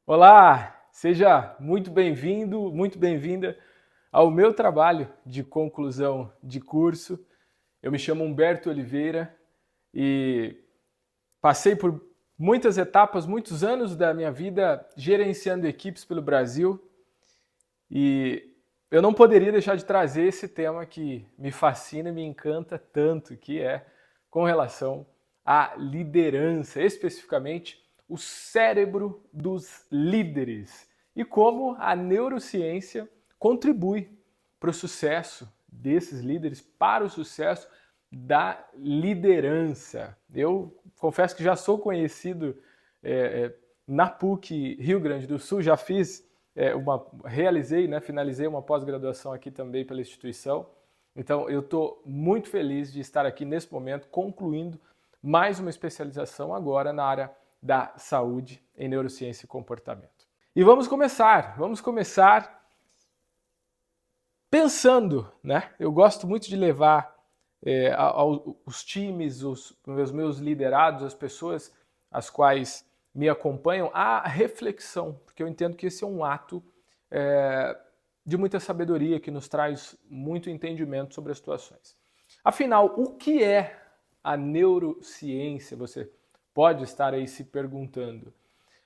Olá, seja muito bem-vindo, muito bem-vinda ao meu trabalho de conclusão de curso. Eu me chamo Humberto Oliveira e passei por muitas etapas, muitos anos da minha vida gerenciando equipes pelo Brasil e eu não poderia deixar de trazer esse tema que me fascina e me encanta tanto, que é com relação à liderança, especificamente o cérebro dos líderes e como a neurociência contribui para o sucesso desses líderes, para o sucesso da liderança. Eu confesso que já sou conhecido na PUC Rio Grande do Sul, já fiz realizei, finalizei uma pós-graduação aqui também pela instituição. Então eu estou muito feliz de estar aqui nesse momento concluindo mais uma especialização agora na área da saúde em neurociência e comportamento. E vamos começar pensando, né? Eu gosto muito de levar os times, os meus liderados, as pessoas as quais me acompanham, à reflexão, porque eu entendo que esse é um ato de muita sabedoria que nos traz muito entendimento sobre as situações. Afinal, o que é a neurociência? Você pode estar aí se perguntando.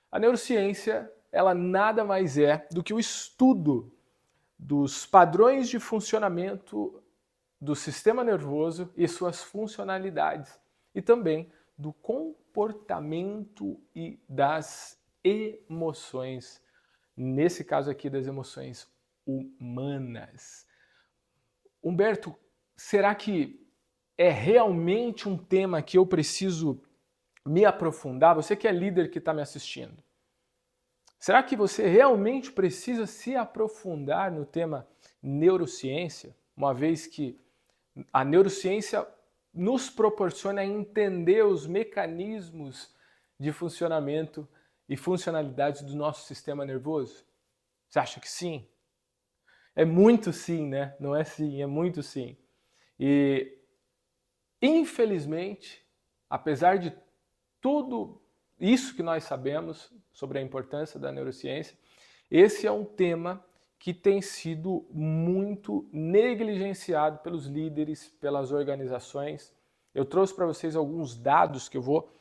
A neurociência, ela nada mais é do que o estudo dos padrões de funcionamento do sistema nervoso e suas funcionalidades, e também do comportamento e das emoções, nesse caso aqui das emoções humanas. Humberto, será que é realmente um tema que eu preciso me aprofundar? Você que é líder que está me assistindo, será que você realmente precisa se aprofundar no tema neurociência, uma vez que a neurociência nos proporciona entender os mecanismos de funcionamento e funcionalidades do nosso sistema nervoso? Você acha que sim? É muito sim, né? Não é sim, é muito sim. E, infelizmente, apesar de tudo isso que nós sabemos sobre a importância da neurociência, esse é um tema que tem sido muito negligenciado pelos líderes, pelas organizações. Eu trouxe para vocês alguns dados que eu vou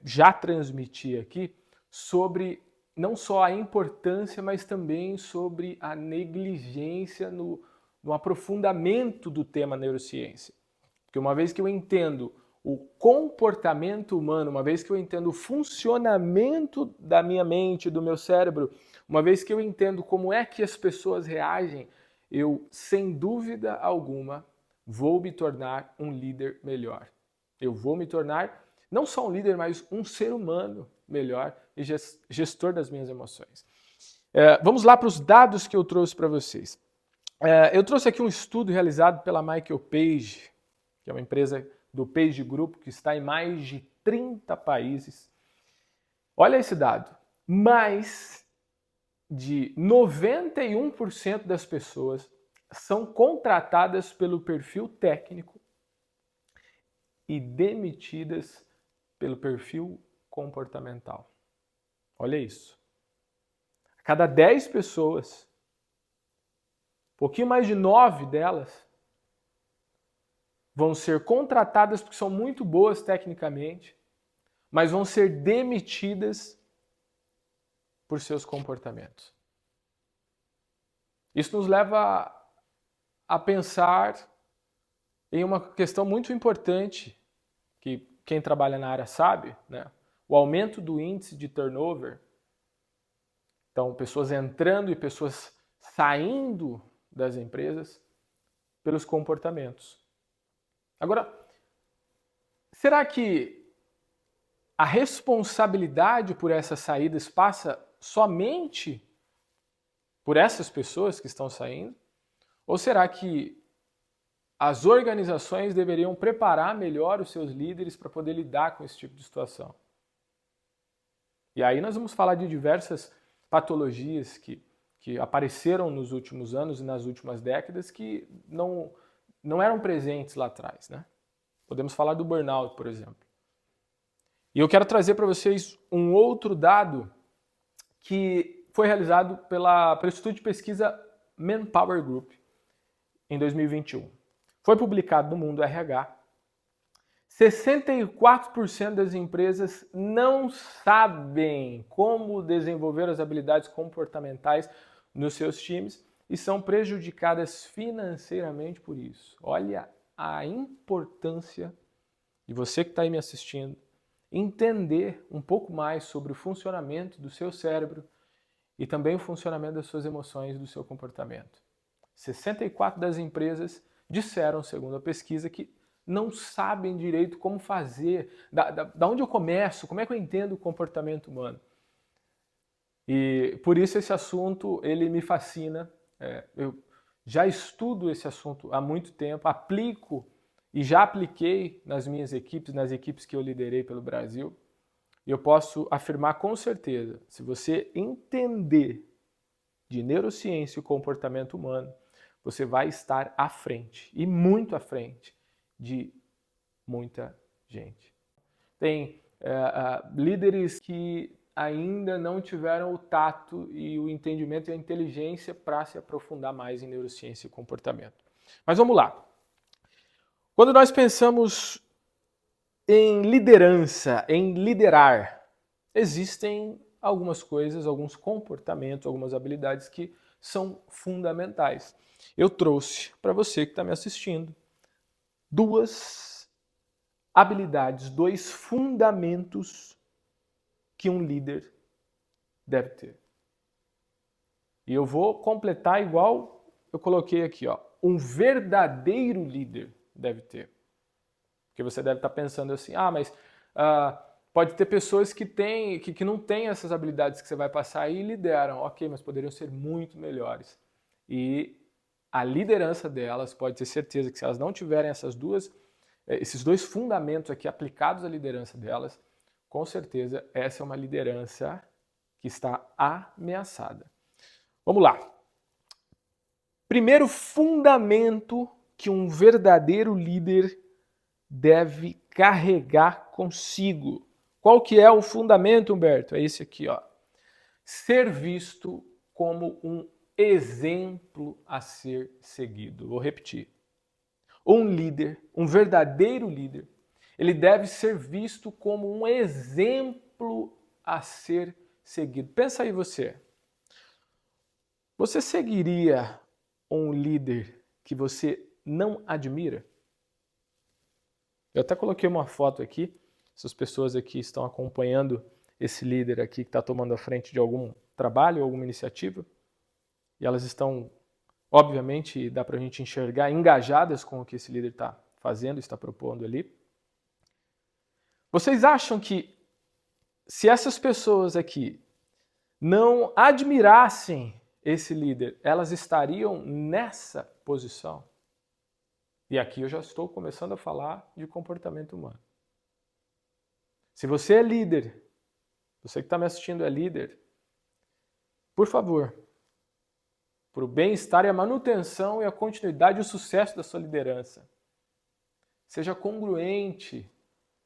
já transmitir aqui sobre não só a importância, mas também sobre a negligência no aprofundamento do tema neurociência. Porque uma vez que eu entendo o comportamento humano, uma vez que eu entendo o funcionamento da minha mente, do meu cérebro, uma vez que eu entendo como é que as pessoas reagem, eu, sem dúvida alguma, vou me tornar um líder melhor. Eu vou me tornar não só um líder, mas um ser humano melhor e gestor das minhas emoções. Vamos lá para os dados que eu trouxe para vocês. Eu trouxe aqui um estudo realizado pela Michael Page, que é uma empresa do Page Group, que está em mais de 30 países. Olha esse dado. Mais de 91% das pessoas são contratadas pelo perfil técnico e demitidas pelo perfil comportamental. Olha isso. A cada 10 pessoas, um pouquinho mais de 9 delas vão ser contratadas porque são muito boas tecnicamente, mas vão ser demitidas por seus comportamentos. Isso nos leva a pensar em uma questão muito importante que quem trabalha na área sabe, né? O aumento do índice de turnover. Então, pessoas entrando e pessoas saindo das empresas pelos comportamentos. Agora, será que a responsabilidade por essas saídas passa somente por essas pessoas que estão saindo? Ou será que as organizações deveriam preparar melhor os seus líderes para poder lidar com esse tipo de situação? E aí nós vamos falar de diversas patologias que apareceram nos últimos anos e nas últimas décadas que não eram presentes lá atrás, né? Podemos falar do burnout, por exemplo. E eu quero trazer para vocês um outro dado que foi realizado pelo Instituto de Pesquisa Manpower Group em 2021. Foi publicado no Mundo RH. 64% das empresas não sabem como desenvolver as habilidades comportamentais nos seus times e são prejudicadas financeiramente por isso. Olha a importância de você que está aí me assistindo entender um pouco mais sobre o funcionamento do seu cérebro e também o funcionamento das suas emoções e do seu comportamento. 64% das empresas disseram, segundo a pesquisa, que não sabem direito como fazer, da onde eu começo, como é que eu entendo o comportamento humano. E por isso esse assunto ele me fascina. Eu já estudo esse assunto há muito tempo, aplico e já apliquei nas minhas equipes, nas equipes que eu liderei pelo Brasil. E eu posso afirmar com certeza, se você entender de neurociência e comportamento humano, você vai estar à frente, e muito à frente, de muita gente. Tem líderes que ainda não tiveram o tato e o entendimento e a inteligência para se aprofundar mais em neurociência e comportamento. Mas vamos lá. Quando nós pensamos em liderança, em liderar, existem algumas coisas, alguns comportamentos, algumas habilidades que são fundamentais. Eu trouxe para você que está me assistindo 2 habilidades, 2 fundamentos que um líder deve ter. E eu vou completar igual eu coloquei aqui, ó. Um verdadeiro líder deve ter. Porque você deve estar pensando assim, mas pode ter pessoas que não têm essas habilidades que você vai passar e lideram. Ok, mas poderiam ser muito melhores. E a liderança delas, pode ter certeza que se elas não tiverem esses 2 fundamentos aqui aplicados à liderança delas, com certeza essa é uma liderança que está ameaçada. Vamos lá. Primeiro fundamento que um verdadeiro líder deve carregar consigo. Qual que é o fundamento, Humberto? É esse aqui, ó. Ser visto como um exemplo a ser seguido. Vou repetir. Um líder, um verdadeiro líder, ele deve ser visto como um exemplo a ser seguido. Pensa aí você. Você seguiria um líder que você não admira? Eu até coloquei uma foto aqui. Essas pessoas aqui estão acompanhando esse líder aqui que está tomando a frente de algum trabalho, alguma iniciativa. E elas estão, obviamente, dá para a gente enxergar, engajadas com o que esse líder está fazendo, está propondo ali. Vocês acham que se essas pessoas aqui não admirassem esse líder, elas estariam nessa posição? E aqui eu já estou começando a falar de comportamento humano. Se você é líder, você que está me assistindo é líder, por favor, para o bem-estar e a manutenção e a continuidade e o sucesso da sua liderança, seja congruente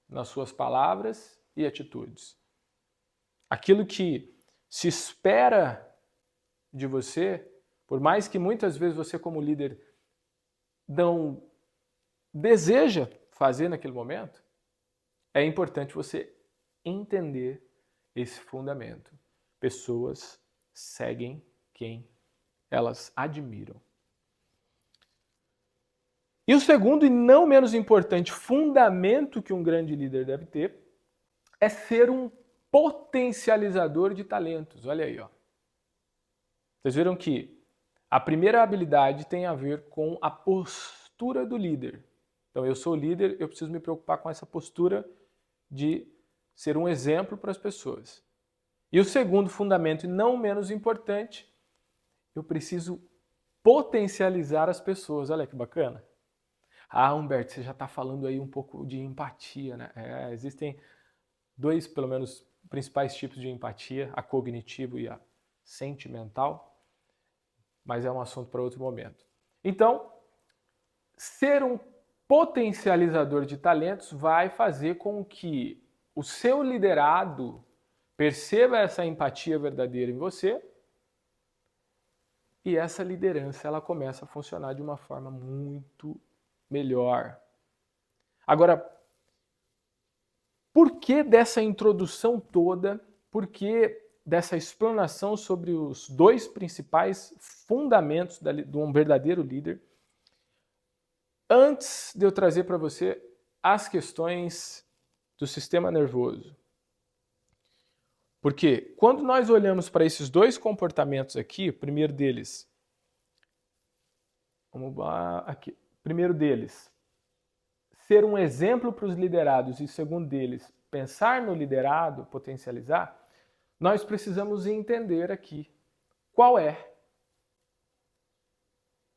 nas suas palavras e atitudes. Aquilo que se espera de você, por mais que muitas vezes você como líder não deseja fazer naquele momento, é importante você entender esse fundamento. Pessoas seguem quem elas admiram. E o segundo e não menos importante fundamento que um grande líder deve ter é ser um potencializador de talentos. Olha aí, ó. Vocês viram que a primeira habilidade tem a ver com a postura do líder. Então, eu sou líder, eu preciso me preocupar com essa postura de ser um exemplo para as pessoas. E o segundo fundamento, e não menos importante, eu preciso potencializar as pessoas. Olha que bacana. Humberto, você já está falando aí um pouco de empatia, né? Existem 2, pelo menos, principais tipos de empatia, a cognitiva e a sentimental, mas é um assunto para outro momento. Então, ser um potencializador de talentos vai fazer com que o seu liderado perceba essa empatia verdadeira em você e essa liderança ela começa a funcionar de uma forma muito melhor. Agora, por que dessa introdução toda? Por que dessa explanação sobre os dois principais fundamentos de um verdadeiro líder? Antes de eu trazer para você as questões do sistema nervoso. Porque quando nós olhamos para esses dois comportamentos aqui, o primeiro deles, vamos lá, aqui. Primeiro deles, ser um exemplo para os liderados e segundo deles, pensar no liderado, potencializar, nós precisamos entender aqui qual é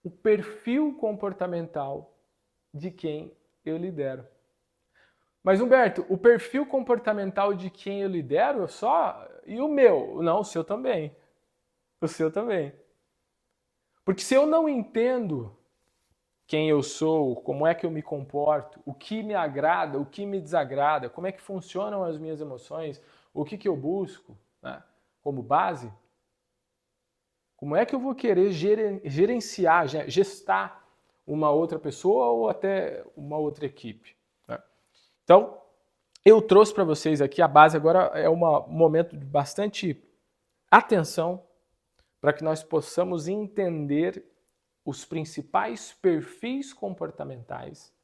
o perfil comportamental de quem eu lidero. Mas, Humberto, o perfil comportamental de quem eu lidero só? E o meu? Não, o seu também. O seu também. Porque se eu não entendo quem eu sou, como é que eu me comporto, o que me agrada, o que me desagrada, como é que funcionam as minhas emoções, o que eu busco, né, como base, como é que eu vou querer gerenciar, gestar uma outra pessoa ou até uma outra equipe? Né? Então, eu trouxe para vocês aqui a base, agora é um momento de bastante atenção para que nós possamos entender os principais perfis comportamentais.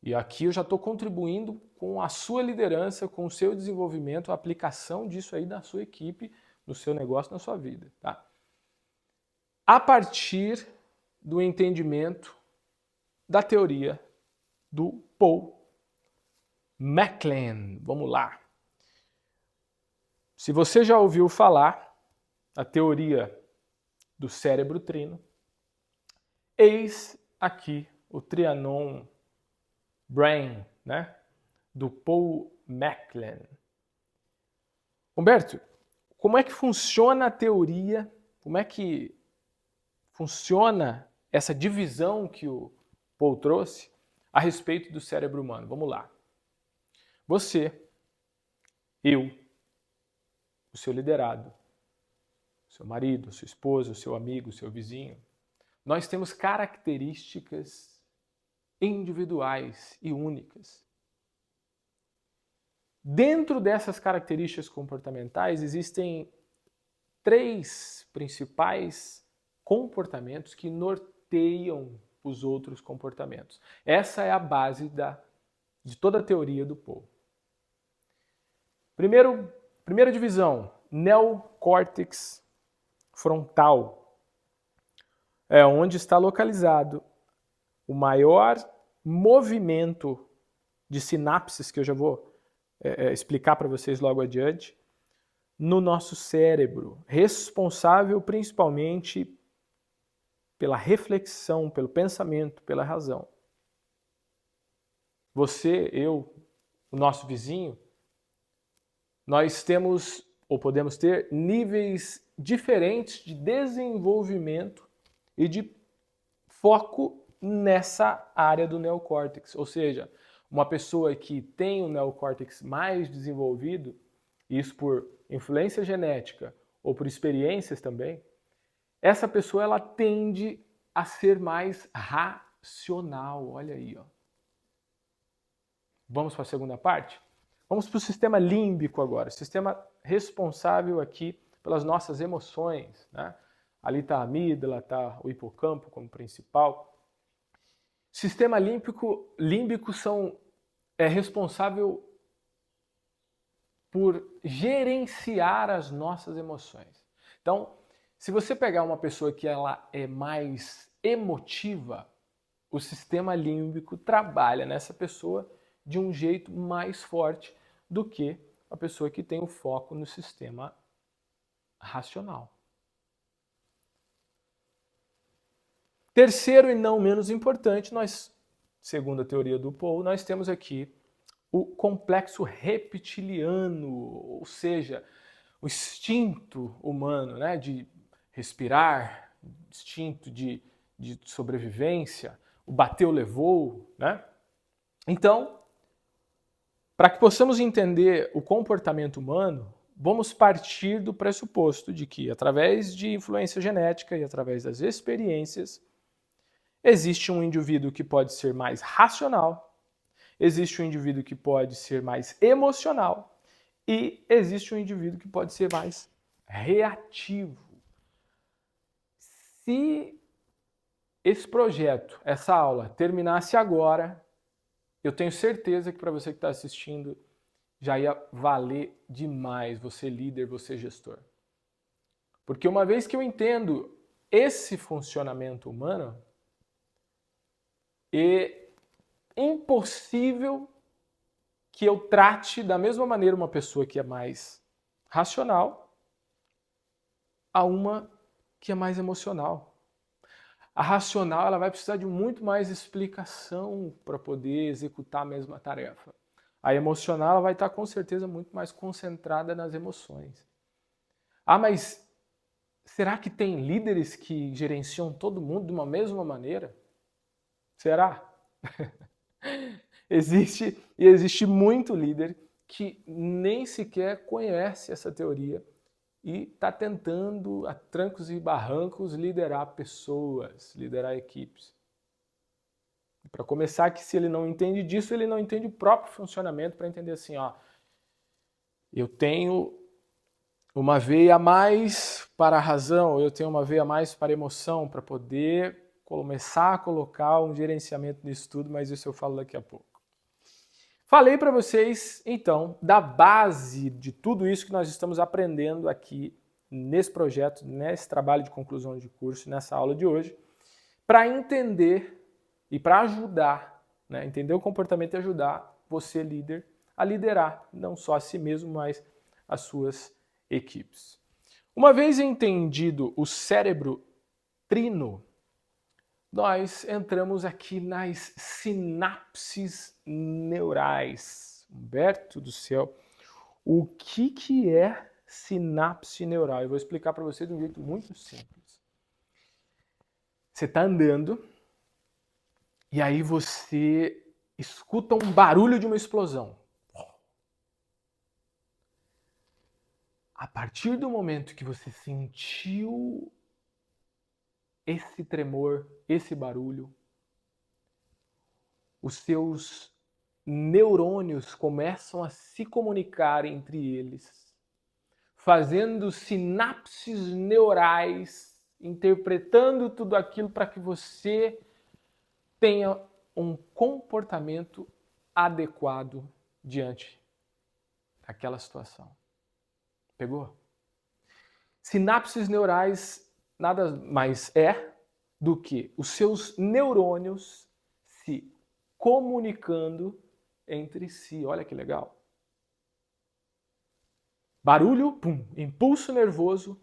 E aqui eu já estou contribuindo com a sua liderança, com o seu desenvolvimento, a aplicação disso aí na sua equipe, no seu negócio, na sua vida. Tá? A partir do entendimento da teoria do Paul MacLean. Vamos lá. Se você já ouviu falar da teoria do cérebro trino, eis aqui o Trianon Brain, né, do Paul MacLean. Humberto, como é que funciona a teoria? Como é que funciona essa divisão que o Paul trouxe a respeito do cérebro humano? Vamos lá. Você, eu, o seu liderado, o seu marido, a sua esposa, o seu amigo, o seu vizinho, nós temos características individuais e únicas. Dentro dessas características comportamentais existem 3 principais comportamentos que norteiam os outros comportamentos. Essa é a base de toda a teoria do Paul. Primeira divisão, neocórtex frontal. É onde está localizado o maior movimento de sinapses, que eu já vou explicar para vocês logo adiante, no nosso cérebro, responsável principalmente pela reflexão, pelo pensamento, pela razão. Você, eu, o nosso vizinho, nós temos ou podemos ter níveis diferentes de desenvolvimento e de foco nessa área do neocórtex. Ou seja, uma pessoa que tem o neocórtex mais desenvolvido, isso por influência genética ou por experiências também, essa pessoa ela tende a ser mais racional. Olha aí, ó. Vamos para a segunda parte? Vamos para o sistema límbico agora, sistema responsável aqui pelas nossas emoções, né? Ali está a amígdala, está o hipocampo como principal. Sistema límbico é responsável por gerenciar as nossas emoções. Então, se você pegar uma pessoa que ela é mais emotiva, o sistema límbico trabalha nessa pessoa de um jeito mais forte do que a pessoa que tem o foco no sistema racional. Terceiro e não menos importante, segundo a teoria do Paul, nós temos aqui o complexo reptiliano, ou seja, o instinto humano, né, de respirar, instinto de sobrevivência, o bateu, levou, né? Então, Para que possamos entender o comportamento humano, vamos partir do pressuposto de que, através de influência genética e através das experiências, existe um indivíduo que pode ser mais racional, existe um indivíduo que pode ser mais emocional e existe um indivíduo que pode ser mais reativo. Se esse projeto, essa aula, terminasse agora, eu tenho certeza que para você que está assistindo, já ia valer demais você líder, você gestor. Porque uma vez que eu entendo esse funcionamento humano, é impossível que eu trate da mesma maneira uma pessoa que é mais racional a uma que é mais emocional. A racional ela vai precisar de muito mais explicação para poder executar a mesma tarefa. A emocional ela vai estar com certeza muito mais concentrada nas emoções. Ah, mas será que tem líderes que gerenciam todo mundo de uma mesma maneira? Será? Existe muito líder que nem sequer conhece essa teoria e está tentando, a trancos e barrancos, liderar pessoas, liderar equipes. Para começar, que se ele não entende disso, ele não entende o próprio funcionamento para entender assim, ó, eu tenho uma veia a mais para a razão, eu tenho uma veia a mais para a emoção, para poder começar a colocar um gerenciamento nisso tudo, mas isso eu falo daqui a pouco. Falei para vocês, então, da base de tudo isso que nós estamos aprendendo aqui nesse projeto, nesse trabalho de conclusão de curso, nessa aula de hoje, para entender e para ajudar, né, entender o comportamento e ajudar você, líder, a liderar não só a si mesmo, mas as suas equipes. Uma vez entendido o cérebro trino, nós entramos aqui nas sinapses neurais. Humberto do céu, o que é sinapse neural? Eu vou explicar para você de um jeito muito simples. Você está andando e aí você escuta um barulho de uma explosão. A partir do momento que você sentiu esse tremor, esse barulho, os seus neurônios começam a se comunicar entre eles, fazendo sinapses neurais, interpretando tudo aquilo para que você tenha um comportamento adequado diante daquela situação. Pegou? Sinapses neurais nada mais é do que os seus neurônios se comunicando entre si. Olha que legal. Barulho, pum, impulso nervoso,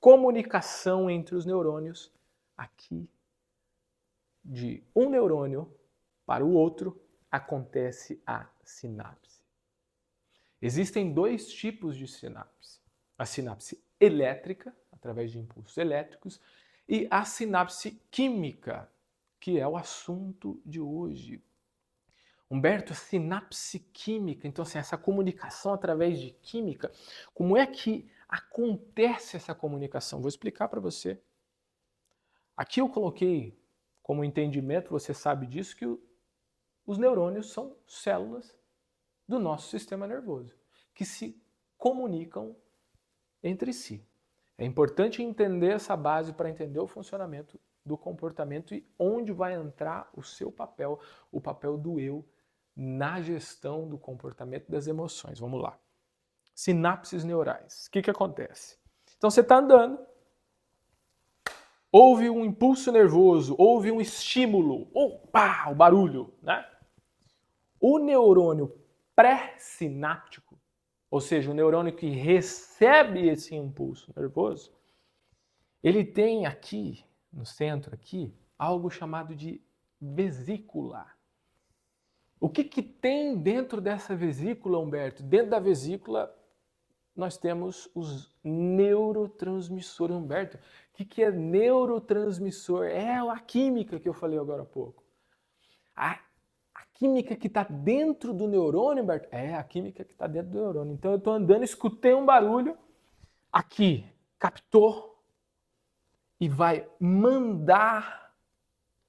comunicação entre os neurônios. Aqui, de um neurônio para o outro, acontece a sinapse. Existem dois tipos de sinapse. A sinapse elétrica, através de impulsos elétricos, e a sinapse química, que é o assunto de hoje. Humberto, sinapse química, então assim, essa comunicação através de química, como é que acontece essa comunicação? Vou explicar para você. Aqui eu coloquei como entendimento, você sabe disso, que os neurônios são células do nosso sistema nervoso, que se comunicam entre si. É importante entender essa base para entender o funcionamento do comportamento e onde vai entrar o seu papel, o papel do eu, na gestão do comportamento das emoções. Vamos lá. Sinapses neurais. O que acontece? Então você está andando, houve um impulso nervoso, houve um estímulo, opa, o barulho, né? O neurônio pré-sináptico, ou seja, o neurônio que recebe esse impulso nervoso, ele tem aqui, no centro aqui, algo chamado de vesícula. O que tem dentro dessa vesícula, Humberto? Dentro da vesícula nós temos os neurotransmissores. Humberto, o que é neurotransmissor? É a química que eu falei agora há pouco. A química que está dentro do neurônio, Humberto? É, a química que está dentro do neurônio. Então eu estou andando, escutei um barulho, aqui, captou e vai mandar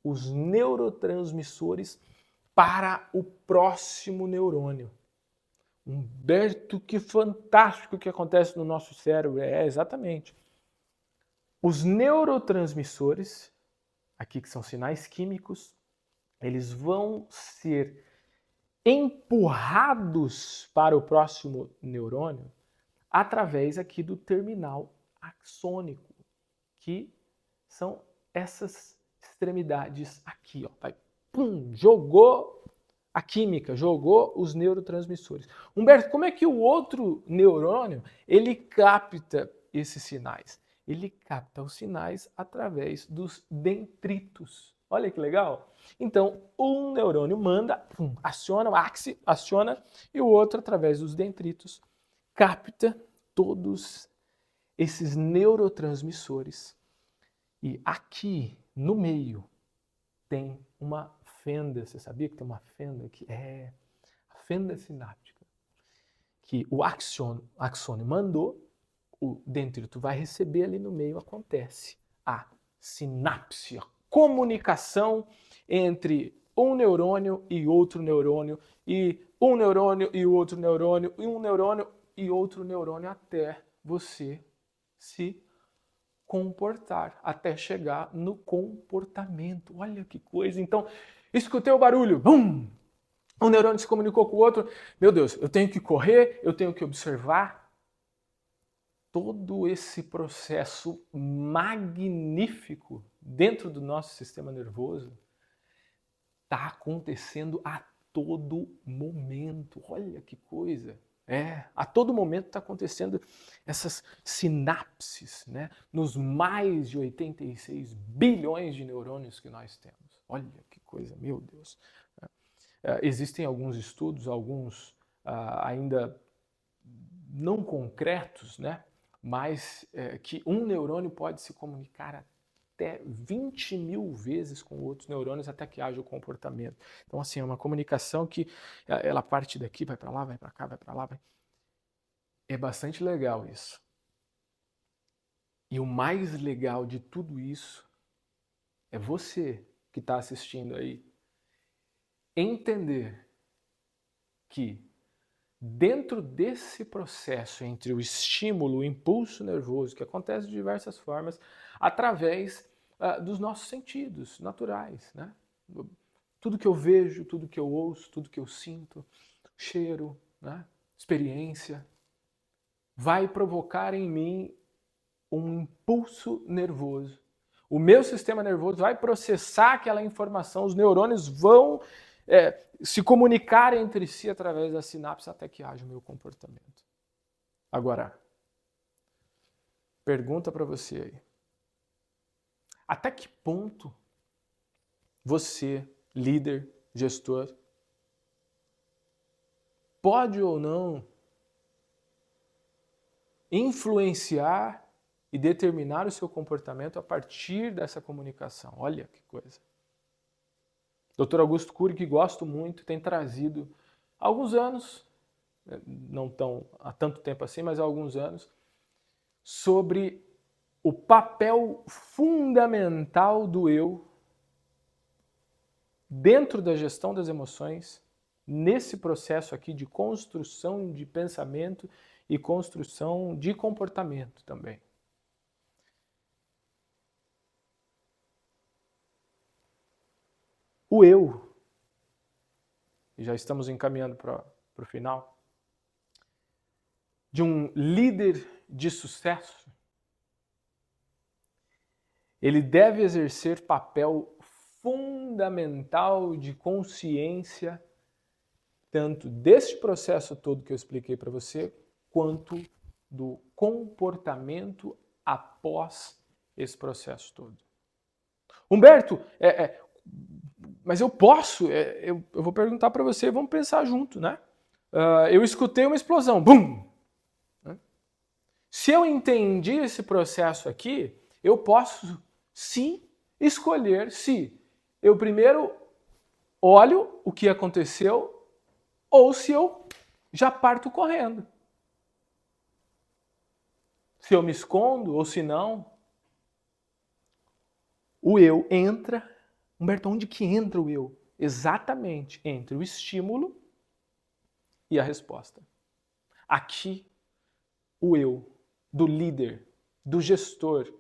os neurotransmissores para o próximo neurônio. Humberto, que fantástico que acontece no nosso cérebro. É, exatamente. Os neurotransmissores, aqui que são sinais químicos, eles vão ser empurrados para o próximo neurônio através aqui do terminal axônico, que são essas extremidades aqui, ó. Vai, pum, jogou a química, jogou os neurotransmissores. Humberto, como é que o outro neurônio, ele capta esses sinais? Ele capta os sinais através dos dendritos. Olha que legal. Então, um neurônio manda, pum, aciona, o axis aciona, e o outro, através dos dendritos, capta todos esses neurotransmissores. E aqui, no meio, tem uma fenda. Você sabia que tem uma fenda aqui? É a fenda sináptica. Que o axônio mandou, o dendrito vai receber, ali no meio acontece a sinapse, a comunicação entre um neurônio e outro neurônio, e um neurônio e outro neurônio, e um neurônio e outro neurônio, até você se comportar, até chegar no comportamento. Olha que coisa. Então, escutei o barulho, bum! Um neurônio se comunicou com o outro. Meu Deus, eu tenho que correr, eu tenho que observar. Todo esse processo magnífico dentro do nosso sistema nervoso está acontecendo a todo momento. Olha que coisa! A todo momento está acontecendo essas sinapses, né? Nos mais de 86 bilhões de neurônios que nós temos. Olha que coisa, meu Deus! Existem alguns estudos, alguns ainda não concretos, né? Mas que um neurônio pode se comunicar até 20 mil vezes com outros neurônios até que haja o comportamento. Então, assim, é uma comunicação que ela parte daqui, vai para lá, vai para cá, vai para lá. É bastante legal isso. E o mais legal de tudo isso é você que está assistindo aí entender que dentro desse processo entre o estímulo, o impulso nervoso, que acontece de diversas formas, através dos nossos sentidos naturais, né? Tudo que eu vejo, tudo que eu ouço, tudo que eu sinto, cheiro, né? Experiência, vai provocar em mim um impulso nervoso. O meu sistema nervoso vai processar aquela informação, os neurônios vão se comunicar entre si através da sinapse até que haja o meu comportamento. Agora, pergunta para você aí. Até que ponto você, líder, gestor, pode ou não influenciar e determinar o seu comportamento a partir dessa comunicação? Olha que coisa. Dr. Augusto Cury, que gosto muito, tem trazido há alguns anos, não há tanto tempo assim, mas há alguns anos, sobre o papel fundamental do eu dentro da gestão das emoções, nesse processo aqui de construção de pensamento e construção de comportamento também. O eu, e já estamos encaminhando para o final, de um líder de sucesso, ele deve exercer papel fundamental de consciência, tanto deste processo todo que eu expliquei para você, quanto do comportamento após esse processo todo. Humberto, mas eu posso, eu vou perguntar para você, vamos pensar junto, né? Eu escutei uma explosão, bum! Se eu entendi esse processo aqui, eu posso sim escolher se eu primeiro olho o que aconteceu ou se eu já parto correndo. Se eu me escondo ou se não. O eu entra. Humberto, onde que entra o eu? Exatamente entre o estímulo e a resposta. Aqui, o eu do líder, do gestor,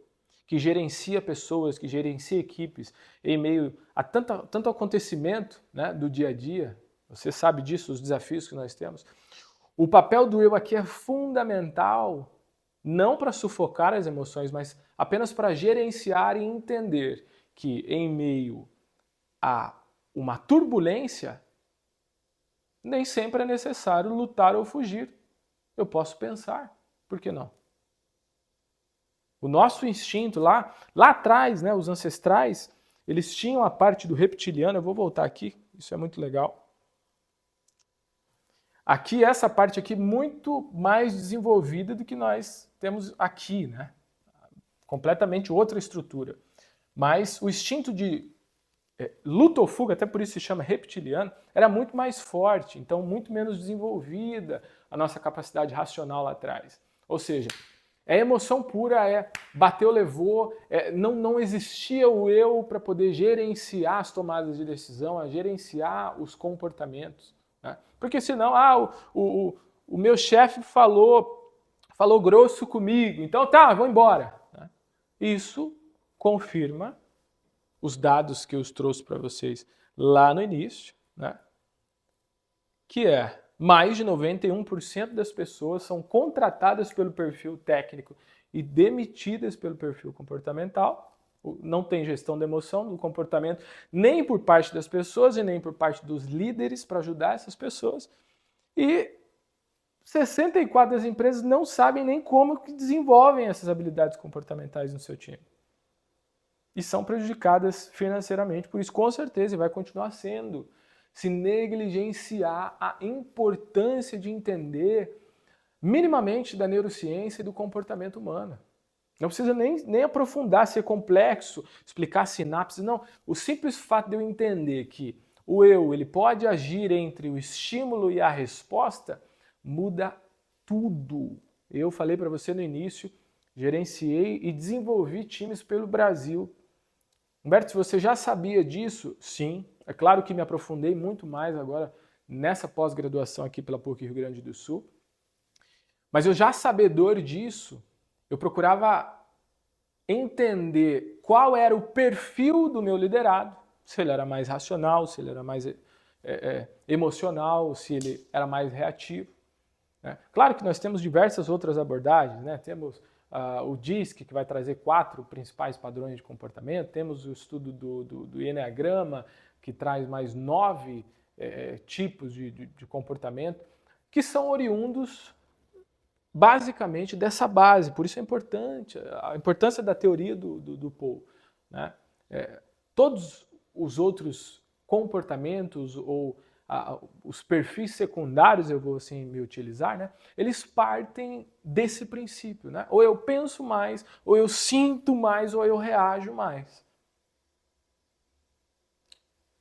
que gerencia pessoas, que gerencia equipes, em meio a tanto acontecimento, né, do dia a dia, você sabe disso, os desafios que nós temos. O papel do eu aqui é fundamental, não para sufocar as emoções, mas apenas para gerenciar e entender que em meio a uma turbulência, nem sempre é necessário lutar ou fugir. Eu posso pensar, por que não? O nosso instinto lá atrás, né, os ancestrais, eles tinham a parte do reptiliano, eu vou voltar aqui, isso é muito legal. Aqui, essa parte aqui, muito mais desenvolvida do que nós temos aqui, né? Completamente outra estrutura. Mas o instinto de luta ou fuga, até por isso se chama reptiliano, era muito mais forte, então muito menos desenvolvida a nossa capacidade racional lá atrás. Ou seja, é emoção pura, é bateu, levou, não existia o eu para poder gerenciar as tomadas de decisão, a gerenciar os comportamentos. Né? Porque senão, o meu chefe falou grosso comigo, então tá, vou embora. Né? Isso confirma os dados que eu trouxe para vocês lá no início, né? Que é mais de 91% das pessoas são contratadas pelo perfil técnico e demitidas pelo perfil comportamental. Não tem gestão da emoção, do comportamento, nem por parte das pessoas e nem por parte dos líderes para ajudar essas pessoas. E 64% das empresas não sabem nem como que desenvolvem essas habilidades comportamentais no seu time. E são prejudicadas financeiramente, por isso com certeza vai continuar sendo, se negligenciar a importância de entender minimamente da neurociência e do comportamento humano. Não precisa nem aprofundar, ser complexo, explicar sinapses, não. O simples fato de eu entender que o eu ele pode agir entre o estímulo e a resposta muda tudo. Eu falei para você no início, gerenciei e desenvolvi times pelo Brasil. Humberto, se você já sabia disso, sim. É claro que me aprofundei muito mais agora nessa pós-graduação aqui pela PUC Rio Grande do Sul. Mas eu já sabedor disso, eu procurava entender qual era o perfil do meu liderado, se ele era mais racional, se ele era mais emocional, se ele era mais reativo. Né? Claro que nós temos diversas outras abordagens, né? Temos o DISC, que vai trazer 4 principais padrões de comportamento, temos o estudo do Enneagrama, que traz mais 9 tipos de comportamento, que são oriundos basicamente dessa base, por isso é importante, a importância da teoria do Paul. Né? Todos os outros comportamentos ou os perfis secundários, eu vou assim me utilizar, né? Eles partem desse princípio, né? Ou eu penso mais, ou eu sinto mais, ou eu reajo mais.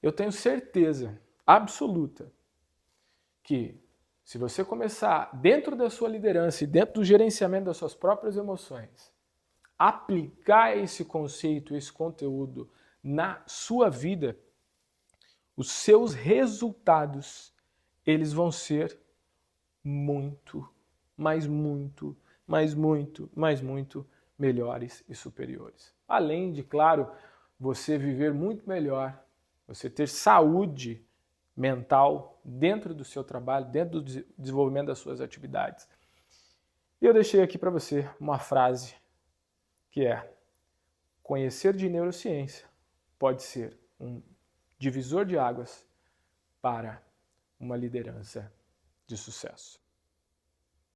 Eu tenho certeza absoluta que se você começar dentro da sua liderança e dentro do gerenciamento das suas próprias emoções, aplicar esse conceito, esse conteúdo na sua vida, os seus resultados, eles vão ser muito, mas muito, mas muito, mas muito melhores e superiores. Além de, claro, você viver muito melhor, você ter saúde mental dentro do seu trabalho, dentro do desenvolvimento das suas atividades. E eu deixei aqui para você uma frase que é: conhecer de neurociência pode ser um divisor de águas para uma liderança de sucesso.